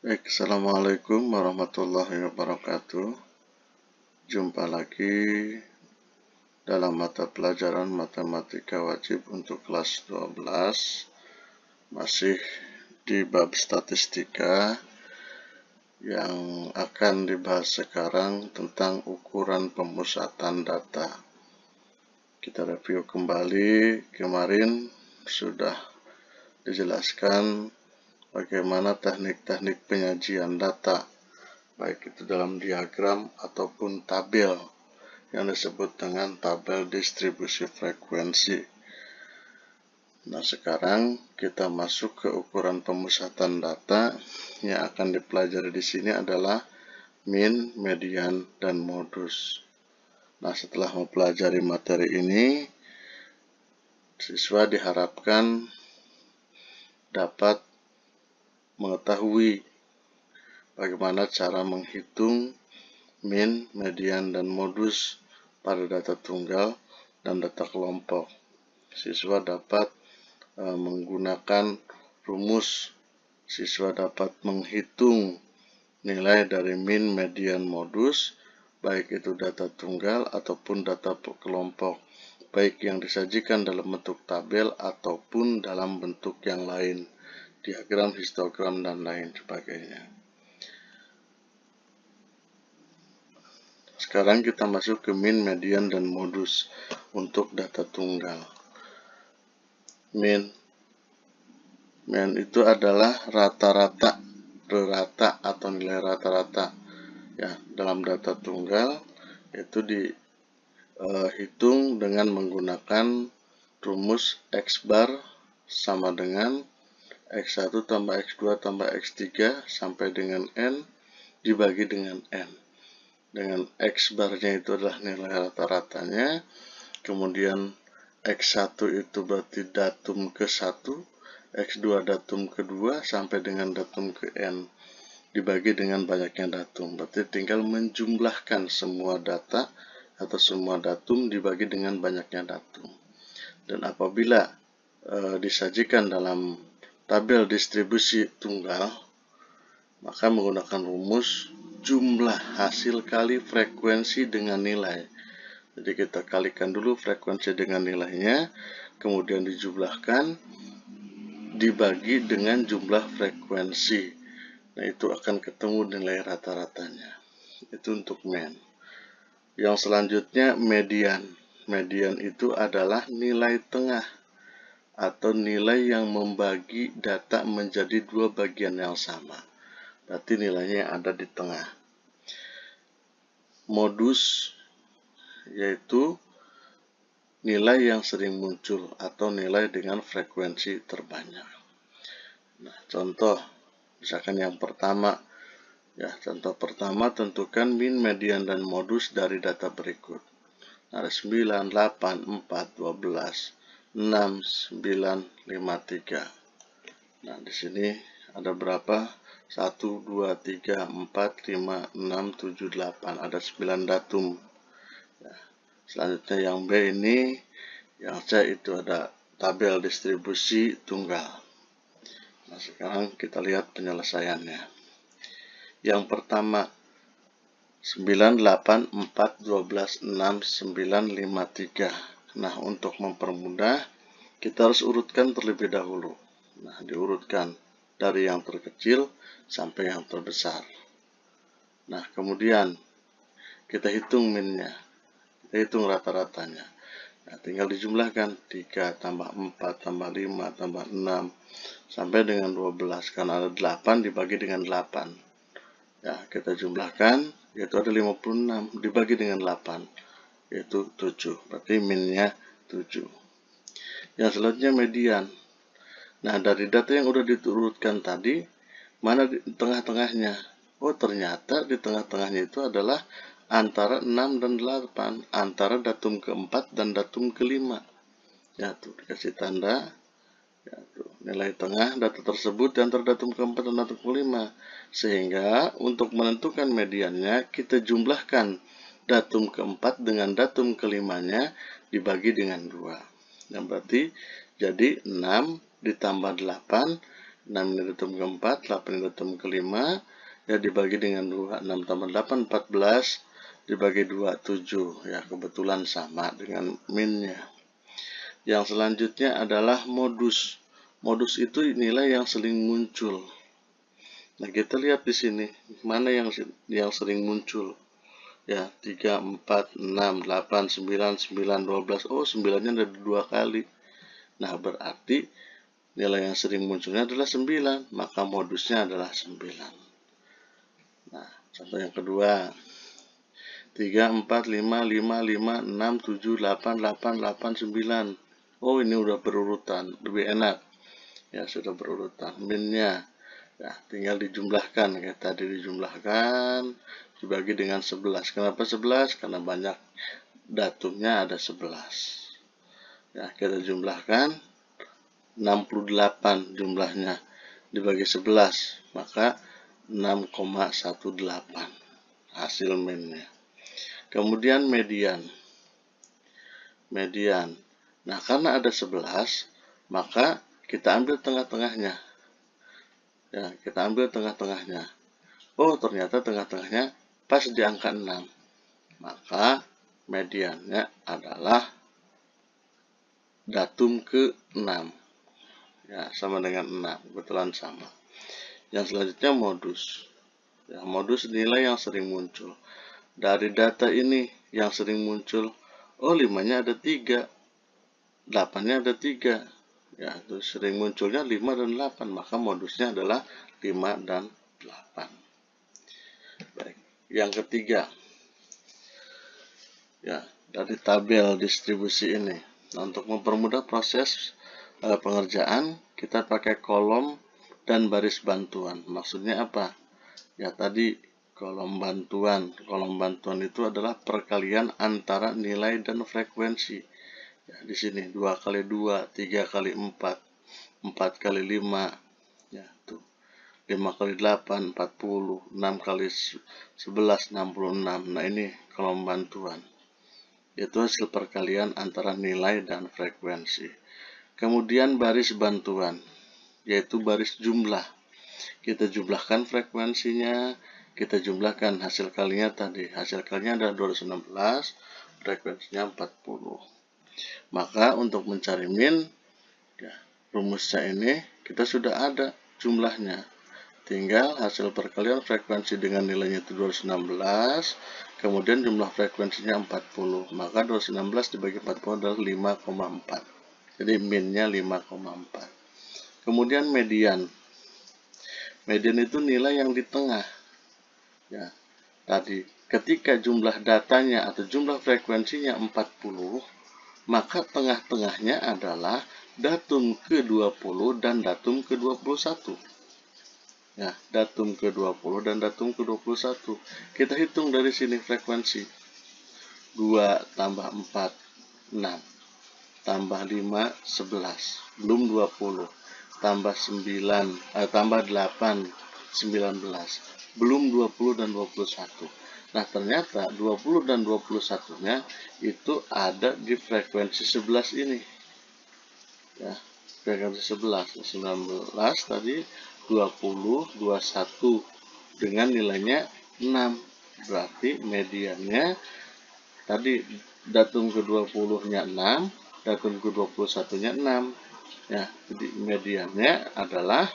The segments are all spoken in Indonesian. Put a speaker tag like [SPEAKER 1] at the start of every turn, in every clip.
[SPEAKER 1] Assalamualaikum warahmatullahi wabarakatuh. Jumpa lagi dalam mata pelajaran matematika wajib untuk kelas 12. Masih di bab statistika yang akan dibahas sekarang tentang ukuran pemusatan data. Kita review kembali, kemarin sudah dijelaskan bagaimana teknik-teknik penyajian data, baik itu dalam diagram ataupun tabel yang disebut dengan tabel distribusi frekuensi. Nah, sekarang kita masuk ke ukuran pemusatan data. Yang akan dipelajari di sini adalah min, median, dan modus. Nah, setelah mempelajari materi ini, siswa diharapkan dapat mengetahui bagaimana cara menghitung min, median, dan modus pada data tunggal dan data kelompok. Siswa dapat menggunakan rumus. Siswa dapat menghitung nilai dari min, median, modus, baik itu data tunggal ataupun data kelompok, baik yang disajikan dalam bentuk tabel ataupun dalam bentuk yang lain, diagram, histogram, dan lain sebagainya. Sekarang kita masuk ke min, median, dan modus untuk data tunggal. Min itu adalah rata-rata atau nilai rata-rata ya dalam data tunggal, itu dihitung dengan menggunakan rumus X bar sama dengan X1 tambah X2 tambah X3 sampai dengan N dibagi dengan N. Dengan X barnya itu adalah nilai rata-ratanya, kemudian X1 itu berarti datum ke-1, X2 datum ke-2 sampai dengan datum ke N dibagi dengan banyaknya datum. Berarti tinggal menjumlahkan semua data atau semua datum dibagi dengan banyaknya datum. Dan apabila disajikan dalam tabel distribusi tunggal, maka menggunakan rumus jumlah hasil kali frekuensi dengan nilai. Jadi kita kalikan dulu frekuensi dengan nilainya, kemudian dijumlahkan, dibagi dengan jumlah frekuensi. Nah, itu akan ketemu nilai rata-ratanya. Itu untuk min. Yang selanjutnya median. Median itu adalah nilai tengah atau nilai yang membagi data menjadi dua bagian yang sama. Berarti nilainya ada di tengah. Modus yaitu nilai yang sering muncul atau nilai dengan frekuensi terbanyak. Nah, contoh misalkan yang pertama, ya contoh pertama, tentukan min, median, dan modus dari data berikut. Ada 9, 8, 4, 12, 6, 9, 5, 3. Nah, di sini ada berapa? 1, 2, 3, 4, 5, 6, 7, 8. Ada 9 datum. Ya. Selanjutnya yang B ini, yang C itu ada tabel distribusi tunggal. Nah, sekarang kita lihat penyelesaiannya. Yang pertama, 9, 8, 4, 12, 6, 9, 5, 3. Nah, untuk mempermudah, kita harus urutkan terlebih dahulu. Nah, diurutkan dari yang terkecil sampai yang terbesar. Nah, kemudian kita hitung minnya, kita hitung rata-ratanya. Nah, tinggal dijumlahkan 3 tambah 4 tambah 5 tambah 6 sampai dengan 12. Karena ada 8 dibagi dengan 8. Ya, kita jumlahkan, yaitu ada 56 dibagi dengan 8, yaitu 7. Berarti minnya 7. Yang selanjutnya median. Nah, dari data yang udah diturutkan tadi, mana di tengah-tengahnya? Oh, ternyata di tengah-tengahnya itu adalah antara 6 dan 8, antara datum ke-4 dan datum ke-5. Ya, tuh dikasih tanda. Ya, tuh, nilai tengah data tersebut antara datum ke-4 dan datum ke-5. Sehingga untuk menentukan mediannya, kita jumlahkan datum ke-4 dengan datum ke-5-nya dibagi dengan 2. Yang berarti jadi 6 ditambah 8 6 ini datum ke-4, 8 ini datum ke-5, ya dibagi dengan 2, 6 tambah 8, 14, dibagi 2, 7, ya kebetulan sama dengan minnya. Yang selanjutnya adalah modus. Modus itu nilai yang sering muncul. Nah, kita lihat di sini, mana yang sering muncul. Ya, 3, 4, 6, 8, 9, 9, 12. Oh, 9-nya ada 2 kali. Nah, berarti nilai yang sering munculnya adalah 9, maka modusnya adalah 9. Nah, contoh yang kedua. 3, 4, 5, 5, 5, 6, 7, 8, 8, 8, 9. Oh, ini udah berurutan, lebih enak. Ya, sudah berurutan. Minnya, ya, tinggal dijumlahkan. Kayak tadi dijumlahkan, dibagi dengan 11. Kenapa 11? Karena banyak datumnya ada 11. Ya, kita jumlahkan, 68 jumlahnya. Dibagi 11, maka 6,18 hasil minnya. Kemudian median. Nah, karena ada 11, maka kita ambil tengah-tengahnya. Ya, kita ambil tengah-tengahnya. Oh, ternyata tengah-tengahnya pas di angka 6. Maka mediannya adalah datum ke-6. Ya, sama dengan 6. Kebetulan sama. Yang selanjutnya modus. Ya, modus nilai yang sering muncul. Dari data ini yang sering muncul, oh 5-nya ada 3, 8-nya ada 3. Ya, itu sering munculnya 5 dan 8, maka modusnya adalah 5 dan 8. Baik. Yang ketiga, ya, dari tabel distribusi ini. Nah, untuk mempermudah proses pengerjaan, kita pakai kolom dan baris bantuan. Maksudnya apa? Ya, tadi kolom bantuan itu adalah perkalian antara nilai dan frekuensi. Ya, di sini 2 kali 2, 3 kali 4, 4 kali 5, ya, tuh. 5 kali 8, 40, 6 kali 11, 66. Nah, ini kolom bantuan. Itu hasil perkalian antara nilai dan frekuensi. Kemudian baris bantuan, yaitu baris jumlah. Kita jumlahkan frekuensinya, kita jumlahkan hasil kalinya tadi. Hasil kalinya adalah 216, frekuensinya 40. Maka untuk mencari min, ya, rumusnya ini kita sudah ada jumlahnya. Tinggal hasil perkalian frekuensi dengan nilainya itu 216, kemudian jumlah frekuensinya 40. Maka 216 dibagi 40 adalah 5,4. Jadi minnya 5,4. Kemudian median. Median itu nilai yang di tengah. Ya, tadi ketika jumlah datanya atau jumlah frekuensinya 40, maka tengah-tengahnya adalah datum ke-20 dan datum ke-21. Ya, datum ke-20 dan datum ke-21. Kita hitung dari sini frekuensi. 2 tambah 4, 6. Tambah 5, 11. Belum 20. Tambah 9, tambah 8, 19. Belum 20 dan 21. Nah, ternyata 20 dan 21-nya itu ada di frekuensi 11 ini. Ya, frekuensi 11. 19 tadi, 20, 21 dengan nilainya 6. Berarti mediannya tadi datum ke-20-nya 6, datum ke-21-nya 6. Ya, jadi mediannya adalah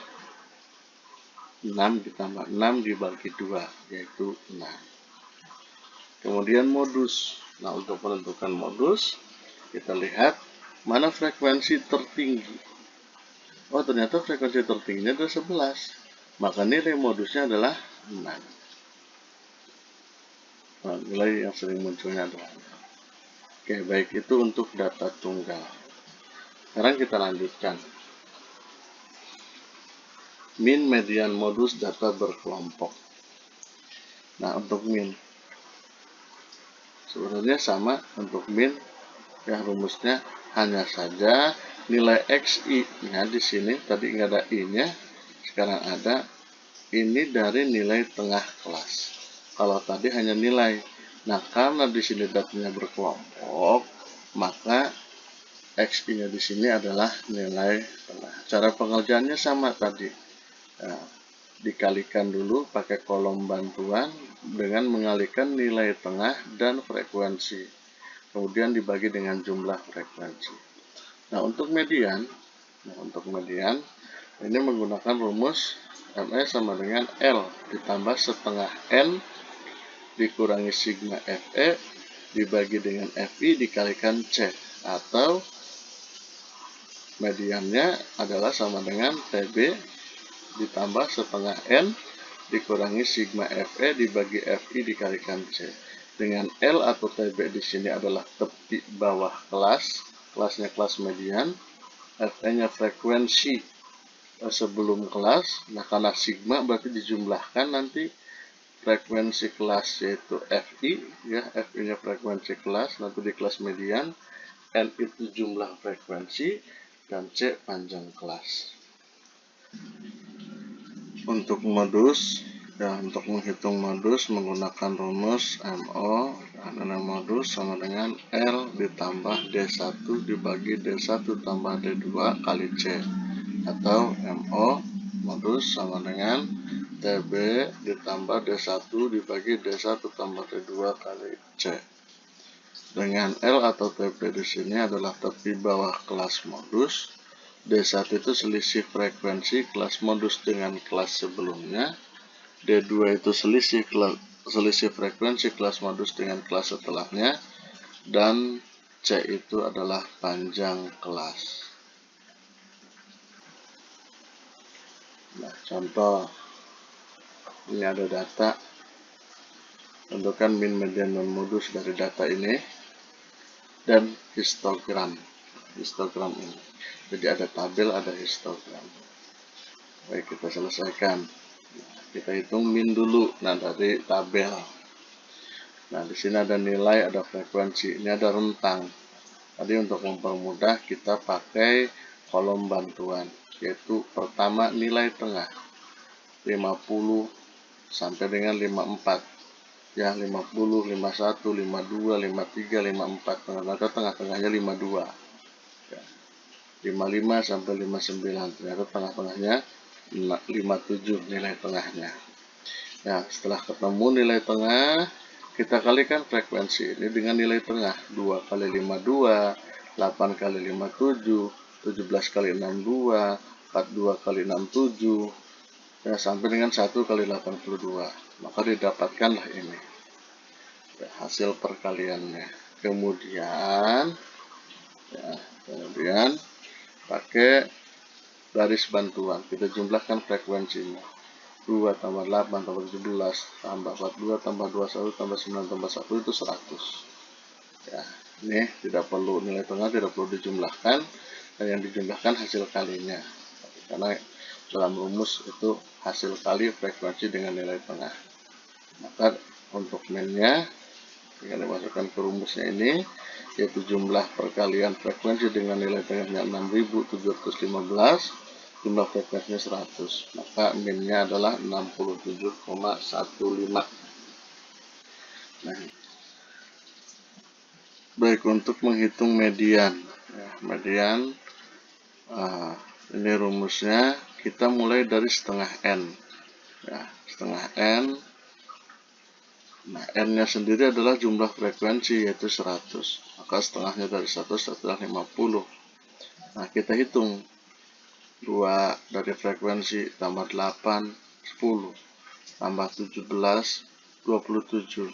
[SPEAKER 1] 6 ditambah 6 dibagi 2, yaitu 6. Kemudian modus. Nah, untuk menentukan modus, kita lihat mana frekuensi tertinggi. Oh, ternyata frekuensi tertingginya adalah 11. Maka nilai modusnya adalah 6. Nah, nilai yang sering munculnya adalah 6. Oke, baik, itu untuk data tunggal. Sekarang kita lanjutkan. Min, median, modus, data berkelompok. Nah, untuk min, sebenarnya sama untuk min. Ya, rumusnya hanya saja nilai XI-nya di sini tadi nggak ada I-nya, sekarang ada. Ini dari nilai tengah kelas. Kalau tadi hanya nilai. Nah, karena di sini datanya berkelompok, maka XI-nya di sini adalah nilai tengah. Cara pengerjaannya sama tadi. Nah, dikalikan dulu pakai kolom bantuan dengan mengalikan nilai tengah dan frekuensi. Kemudian dibagi dengan jumlah frekuensi. Nah, untuk median ini menggunakan rumus ME sama dengan L ditambah setengah N dikurangi sigma FE dibagi dengan FI dikalikan C, atau mediannya adalah sama dengan TB ditambah setengah N dikurangi sigma FE dibagi FI dikalikan C. Dengan L atau TB di sini adalah tepi bawah kelasnya kelas median, FE-nya frekuensi sebelum kelas. Nah, karena sigma berarti dijumlahkan nanti frekuensi kelas, yaitu FI, ya, FI-nya frekuensi kelas, nanti di kelas median, N itu jumlah frekuensi, dan C panjang kelas. Untuk modus, ya, untuk menghitung modus menggunakan rumus MO, dan modus sama dengan L ditambah D1 dibagi D1 tambah D2 kali C, atau MO modus sama dengan TB ditambah D1 dibagi D1 tambah D2 kali C. Dengan L atau TB di sini adalah tepi bawah kelas modus. D1 itu selisih frekuensi kelas modus dengan kelas sebelumnya. D2 itu selisih frekuensi kelas modus dengan kelas setelahnya. Dan C itu adalah panjang kelas. Nah, contoh. Ini ada data. Tentukan min, median, dan modus dari data ini. Dan histogram ini. Jadi ada tabel, ada histogram. Baik, kita selesaikan. Kita hitung min dulu. Nah, dari tabel. Nah, di sini ada nilai, ada frekuensi. Ini ada rentang. Tadi untuk mempermudah kita pakai kolom bantuan, yaitu pertama nilai tengah 50 sampai dengan 54. Ya, 50, 51, 52, 53, 54. Ternyata tengah-tengahnya 52. Ya. 55 sampai 59. Ternyata tengah-tengahnya 57 nilai tengahnya. Nah, setelah ketemu nilai tengah, kita kalikan frekuensi ini dengan nilai tengah. 2 kali 52, 8 kali 57, 17 kali 62, 42 kali 67, ya, sampai dengan 1 kali 82. Maka didapatkanlah ini, ya, hasil perkaliannya. Kemudian pakai garis bantuan, kita jumlahkan frekuensinya. 2 tambah 8 tambah 17 tambah 42 tambah 21 tambah 9 tambah 1 itu 100. Ya, ini tidak perlu, nilai tengah tidak perlu dijumlahkan, dan yang dijumlahkan hasil kalinya. Karena dalam rumus itu hasil kali frekuensi dengan nilai tengah. Maka untuk min-nya tinggal dimasukkan ke rumusnya ini, yaitu jumlah perkalian frekuensi dengan nilai tengahnya 6715, jumlah frekuensinya 100, maka min-nya adalah 67,15. Nah, baik, untuk menghitung median, ya, median, ini rumusnya kita mulai dari setengah N, ya, setengah N. Nah, N-nya sendiri adalah jumlah frekuensi, yaitu 100. Maka setengahnya dari 100 adalah 50. Nah, kita hitung 2 dari frekuensi tambah 8, 10, tambah 17, 27.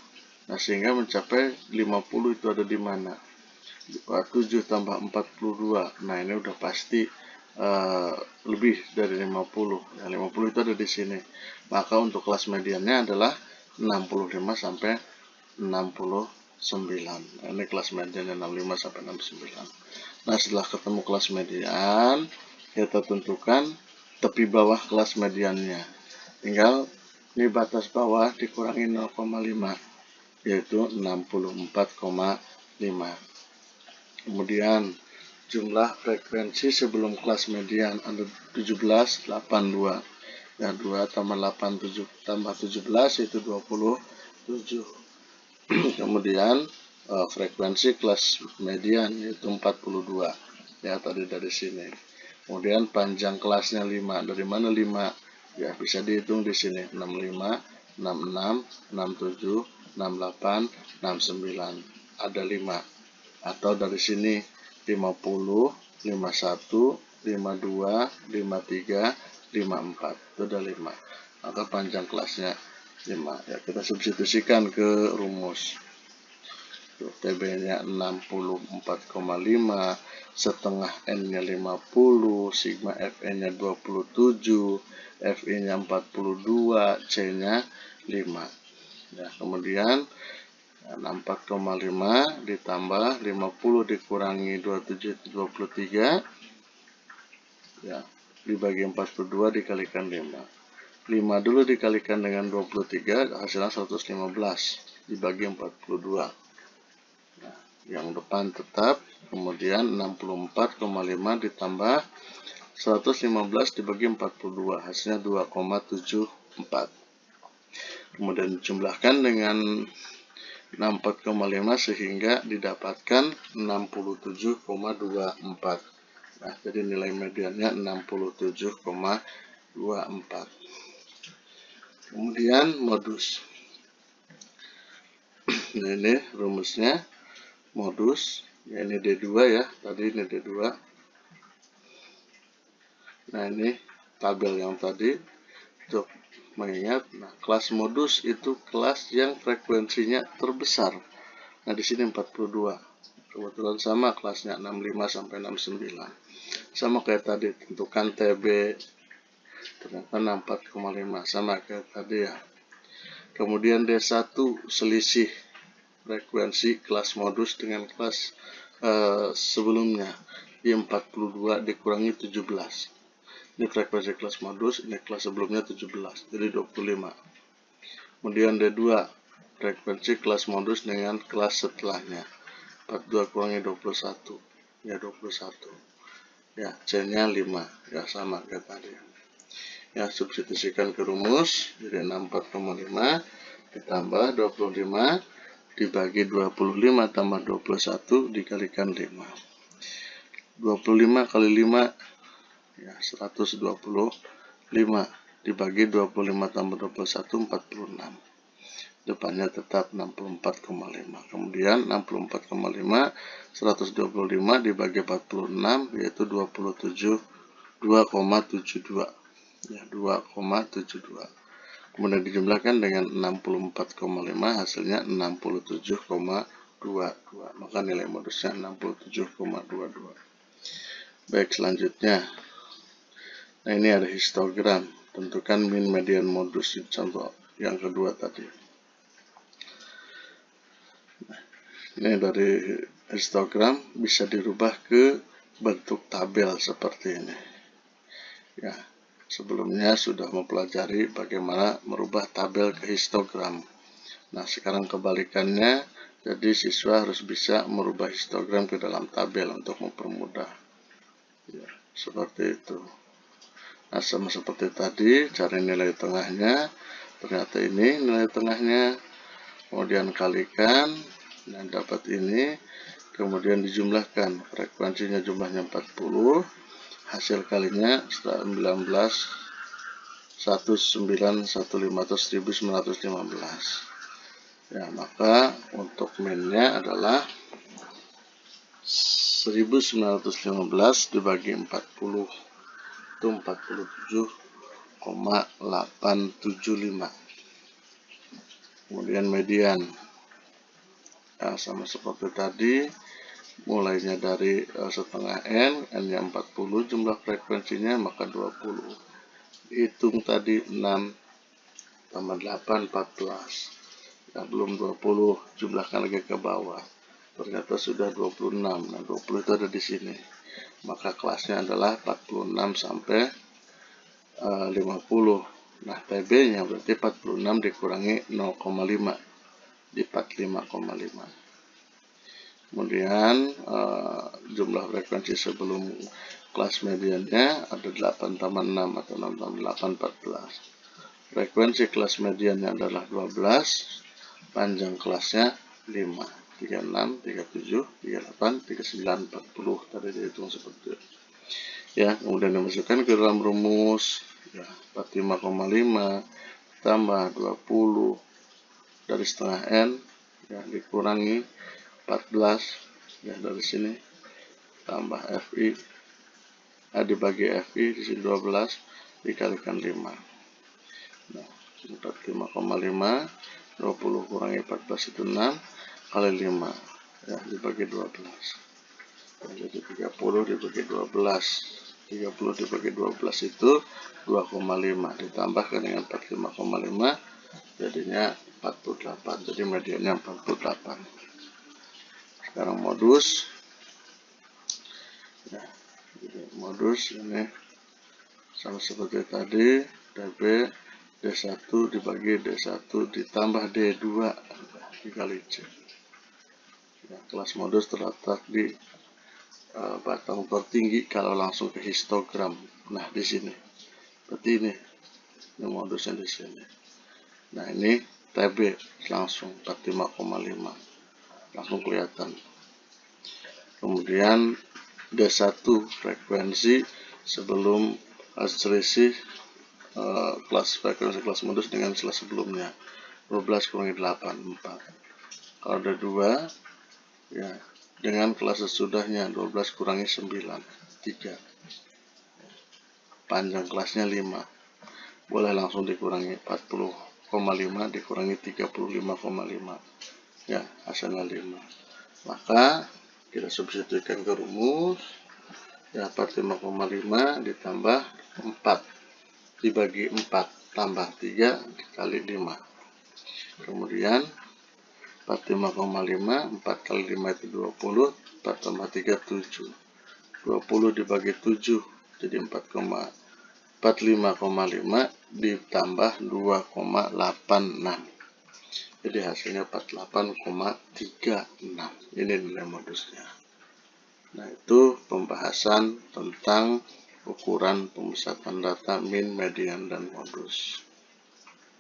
[SPEAKER 1] Nah, sehingga mencapai 50 itu ada di mana? 7 tambah 42. Nah, ini udah pasti lebih dari 50. Ya, 50 itu ada di sini. Maka untuk kelas mediannya adalah 65 sampai 69. Nah, ini kelas mediannya 65 sampai 69. Nah, setelah ketemu kelas median, kita tentukan tepi bawah kelas mediannya. Tinggal ini batas bawah dikurangi 0,5, yaitu 64,5. Kemudian jumlah frekuensi sebelum kelas median ada 17, 82. Ya, 2 tambah 8, 7 tambah 17 itu 27. Kemudian frekuensi kelas median yaitu 42. Ya, tadi dari sini. Kemudian panjang kelasnya 5. Dari mana 5? Ya, bisa dihitung di sini 65, 66, 67, 68, 69. Ada 5. Atau dari sini 50, 51, 52, 53, 54. Itu ada 5. Maka panjang kelasnya 5. Ya, kita substitusikan ke rumus. TB-nya 64,5, setengah N-nya 50, sigma Fn-nya 27, Fi-nya 42, C-nya 5. Ya, kemudian 64,5 ditambah 50 dikurangi 27 itu 23. Ya, dibagi 42 dikalikan 5. 5 dulu dikalikan dengan 23 hasilnya 115 dibagi 42. Nah, yang depan tetap, kemudian 64,5 ditambah 115 dibagi 42 hasilnya 2,74. Kemudian dijumlahkan dengan 64,5 sehingga didapatkan 67,24. Nah, jadi nilai mediannya 67,24. Kemudian modus. Nah, ini rumusnya modus. Ya, ini D2 ya. Tadi ini D2. Nah, ini tabel yang tadi untuk mengingat. Nah, kelas modus itu kelas yang frekuensinya terbesar. Nah, di sini 42. Kebetulan sama kelasnya 65 sampai 69. Sama kayak tadi, tentukan TB ternyata 64,5 sama kayak tadi ya. Kemudian D1 selisih frekuensi kelas modus dengan kelas sebelumnya. Di 42 dikurangi 17. Ini frekuensi kelas modus, ini kelas sebelumnya 17, jadi 25. Kemudian D2 frekuensi kelas modus dengan kelas setelahnya. 42 kurangi 21, ya 21. Ya, C-nya 5, ya sama kayak tadi. Ya, substitusikan ke rumus, jadi 64,5 ditambah 25 dibagi 25 tambah 21 dikalikan 5. 25 kali 5, ya 125 dibagi 25 tambah 21, 46. Depannya tetap 64,5. Kemudian 64,5 125 dibagi 46 yaitu 2,72 ya 2,72. Kemudian dijumlahkan dengan 64,5 hasilnya 67,22. Maka nilai modusnya 67,22. Baik, selanjutnya. Nah, ini ada histogram. Tentukan min median modus. Contoh yang kedua tadi. Ini dari histogram bisa dirubah ke bentuk tabel seperti ini. Ya, sebelumnya sudah mempelajari bagaimana merubah tabel ke histogram. Nah, sekarang kebalikannya, jadi siswa harus bisa merubah histogram ke dalam tabel untuk mempermudah. Ya, seperti itu. Nah, sama seperti tadi, cari nilai tengahnya. Ternyata ini nilai tengahnya. Kemudian kalikan, dan dapat ini. Kemudian dijumlahkan. Frekuensinya jumlahnya 40. Hasil kalinya 1915 atau 1915. Ya, maka untuk minnya adalah 1915 dibagi 40. Itu 47,875. Kemudian median, ya, sama seperti tadi, mulainya dari setengah N, N-nya 40, jumlah frekuensinya maka 20. Hitung tadi 6 tambah 8, 14. Ya, belum 20, jumlahkan lagi ke bawah. Ternyata sudah 26. Nah, 20 itu ada di sini. Maka kelasnya adalah 46 sampai 50. Nah, TB-nya berarti 46 dikurangi 0,5 di 45,5. Kemudian jumlah frekuensi sebelum kelas mediannya ada 8 tambah 6 atau 6 tambah 8, 14. Frekuensi kelas mediannya adalah 12, panjang kelasnya 5. 36, 37, 38, 39, 40. Tadi dihitung seperti itu. Ya, kemudian dimasukkan ke dalam rumus. ya, 45,5 tambah 20 dari setengah N, ya, dikurangi 14, ya, dari sini tambah FI, dibagi FI, di sini 12 dikalikan 5. Nah, 45,5, 20 kurangi 14 itu 6, kali 5, ya, dibagi 12. Jadi 30 dibagi 12. 30 dibagi 12 itu 2,5 ditambahkan dengan 45,5 jadinya 48. Jadi mediannya 48. Sekarang modus. Ya, modus ini sama seperti tadi, DB D1 dibagi D1 ditambah D2 dikali C. Ya, kelas modus terletak di batang tertinggi kalau langsung ke histogram. Nah, di sini. Berarti ini modusnya di sini. Nah, ini TB langsung 45,5. Langsung kelihatan. Kemudian D1 frekuensi sebelum selisih kelas frekuensi kelas modus dengan kelas sebelumnya. 12 kurangi 8, 4. Kalau D2 ya dengan kelas sesudahnya 12 kurangi 9, 3. Panjang kelasnya 5. Boleh langsung dikurangi 40,5 dikurangi 35,5. Ya, hasilnya 5. Maka kita substitusikan ke rumus. Ya, 45,5 ditambah 4 dibagi 4 tambah 3 dikali 5. Kemudian 45,5, 4 kali 5 itu 20, 4 tambah 3, 7. 20 dibagi 7, jadi 45,5 ditambah 2,86. Jadi hasilnya 48,36. Ini nilai modusnya. Nah, itu pembahasan tentang ukuran pemusatan data min, median, dan modus.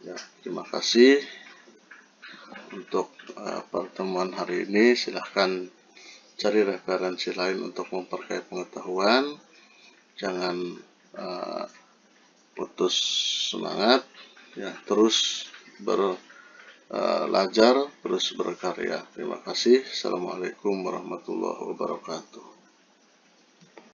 [SPEAKER 1] Ya, terima kasih. Untuk pertemuan hari ini silahkan cari referensi lain untuk memperkaya pengetahuan. Jangan putus semangat, ya, terus belajar, terus berkarya. Terima kasih. Assalamualaikum warahmatullahi wabarakatuh.